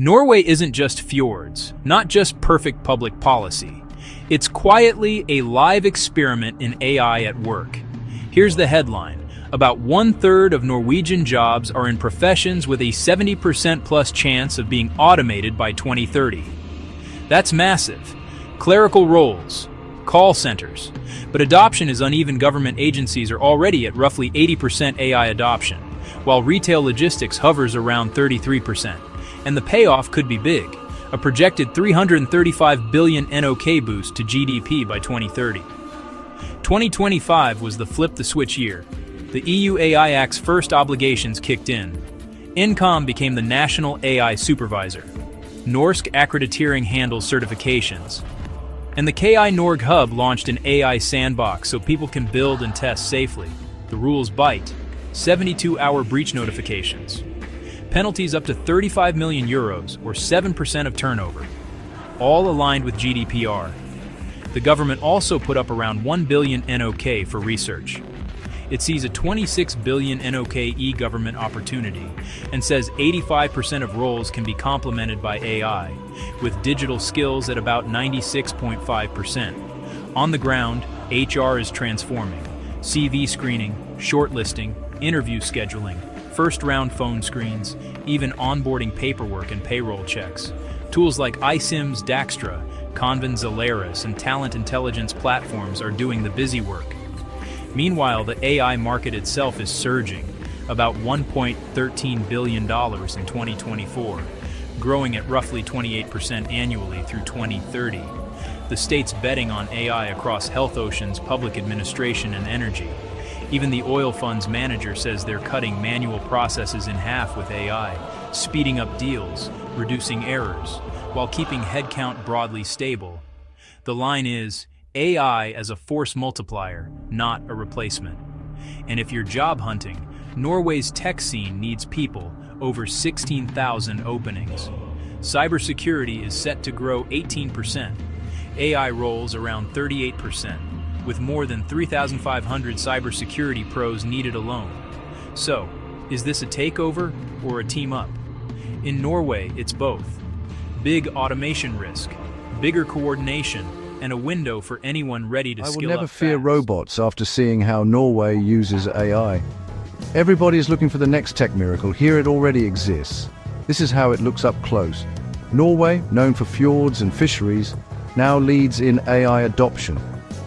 Norway isn't just fjords, not just perfect public policy. It's quietly a live experiment in AI at work. Here's the headline. About 1/3 of Norwegian jobs are in professions with a 70% plus chance of being automated by 2030. That's massive. Clerical roles, call centers. But adoption is uneven. Government agencies are already at roughly 80% AI adoption, while retail logistics hovers around 33%. And the payoff could be big, a projected 335 billion NOK boost to GDP by 2030. 2025 was the flip the switch year. The EU AI Act's first obligations kicked in. Incom became the national AI supervisor. Norsk Akkreditering handles certifications. And the KI Norge Hub launched an AI sandbox so people can build and test safely. The rules bite. 72-hour breach notifications. Penalties up to 35 million euros, or 7% of turnover. All aligned with GDPR. The government also put up around 1 billion NOK for research. It sees a 26 billion NOK e-government opportunity and says 85% of roles can be complemented by AI, with digital skills at about 96.5%. On the ground, HR is transforming. CV screening, shortlisting, interview scheduling, first-round phone screens, even onboarding paperwork and payroll checks. Tools like iSIMS, Daxtra, Convin Zalaris, and talent intelligence platforms are doing the busy work. Meanwhile, the AI market itself is surging, about $1.13 billion in 2024, growing at roughly 28% annually through 2030. The state's betting on AI across health, oceans, public administration, and energy. Even the oil fund's manager says they're cutting manual processes in half with AI, speeding up deals, reducing errors, while keeping headcount broadly stable. The line is, AI as a force multiplier, not a replacement. And if you're job hunting, Norway's tech scene needs people, over 16,000 openings. Cybersecurity is set to grow 18%. AI roles around 38%, with more than 3,500 cybersecurity pros needed alone. So, is this a takeover or a team up? In Norway, it's both. Big automation risk, bigger coordination, and a window for anyone ready to skill up fast. I will never fear robots after seeing how Norway uses AI. Everybody is looking for the next tech miracle. Here it already exists. This is how it looks up close. Norway, known for fjords and fisheries, now leads in AI adoption.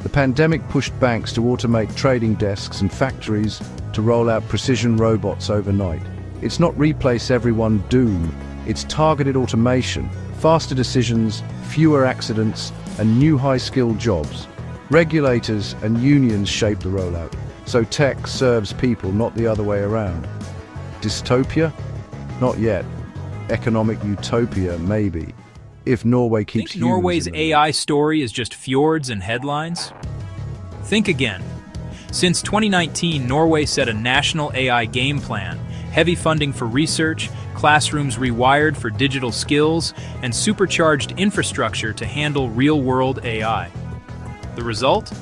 The pandemic pushed banks to automate trading desks and factories to roll out precision robots overnight. It's not replace everyone doom. It's targeted automation, faster decisions, fewer accidents, and new high-skilled jobs. Regulators and unions shape the rollout, so tech serves people, not the other way around. Dystopia? Not yet. Economic utopia, maybe. If Norway keeps Think Norway's AI story is just fjords and headlines? Think again. Since 2019, Norway set a national AI game plan, heavy funding for research, classrooms rewired for digital skills, and supercharged infrastructure to handle real-world AI. The result?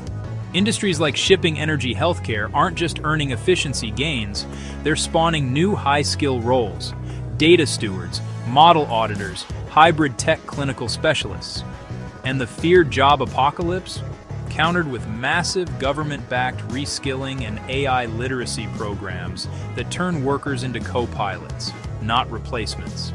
Industries like shipping, energy, healthcare aren't just earning efficiency gains, they're spawning new high-skill roles. Data stewards, model auditors, hybrid tech clinical specialists. And the feared job apocalypse? Countered with massive government-backed reskilling and AI literacy programs that turn workers into co-pilots, not replacements.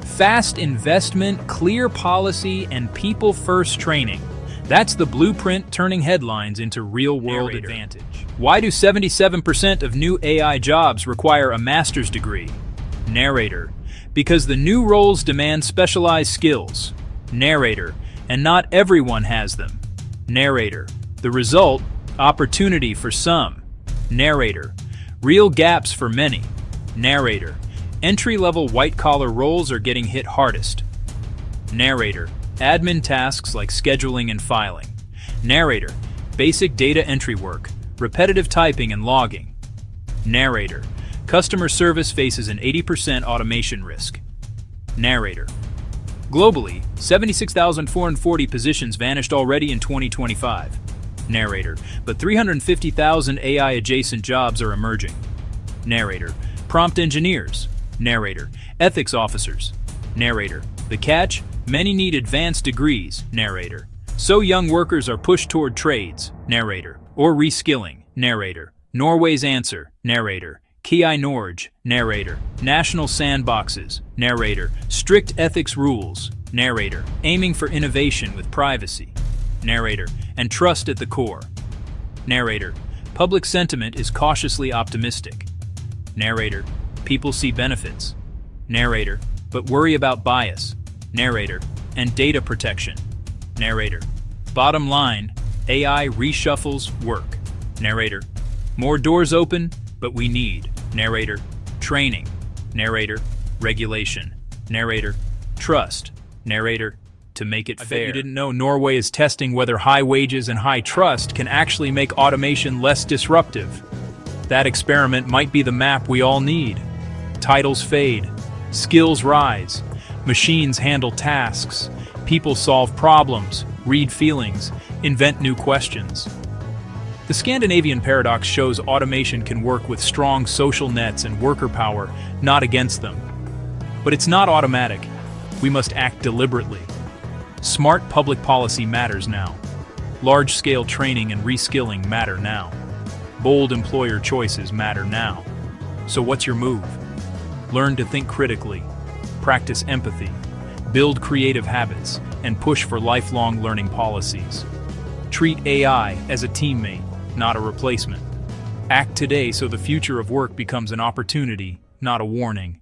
Fast investment, clear policy, and people-first training. That's the blueprint turning headlines into real-world advantage. Why do 77% of new AI jobs require a master's degree? Narrator. Because the new roles demand specialized skills. Narrator. And not everyone has them. Narrator. The result, opportunity for some. Narrator. Real gaps for many. Narrator. Entry-level white-collar roles are getting hit hardest. Narrator. Admin tasks like scheduling and filing. Narrator. Basic data entry work, repetitive typing and logging. Narrator. Customer service faces an 80% automation risk. Narrator. Globally, 76,440 positions vanished already in 2025. Narrator. But 350,000 AI-adjacent jobs are emerging. Narrator. Prompt engineers. Narrator. Ethics officers. Narrator. The catch? Many need advanced degrees. Narrator. So young workers are pushed toward trades. Narrator. Or reskilling. Narrator. Norway's answer. Narrator. Ki Norge. Narrator. National sandboxes. Narrator. Strict ethics rules. Narrator. Aiming for innovation with privacy. Narrator. And trust at the core. Narrator. Public sentiment is cautiously optimistic. Narrator. People see benefits. Narrator. But worry about bias. Narrator. And data protection. Narrator. Bottom line, AI reshuffles work. Narrator. More doors open, but we need. Narrator. Training. Narrator. Regulation. Narrator. Trust. Narrator. To make it fair. I bet you didn't know Norway is testing whether high wages and high trust can actually make automation less disruptive. That experiment might be the map we all need. Titles fade. Skills rise. Machines handle tasks. People solve problems, read feelings, invent new questions. The Scandinavian paradox shows automation can work with strong social nets and worker power, not against them. But it's not automatic. We must act deliberately. Smart public policy matters now. Large-scale training and reskilling matter now. Bold employer choices matter now. So what's your move? Learn to think critically, practice empathy, build creative habits, and push for lifelong learning policies. Treat AI as a teammate, not a replacement. Act today so the future of work becomes an opportunity, not a warning.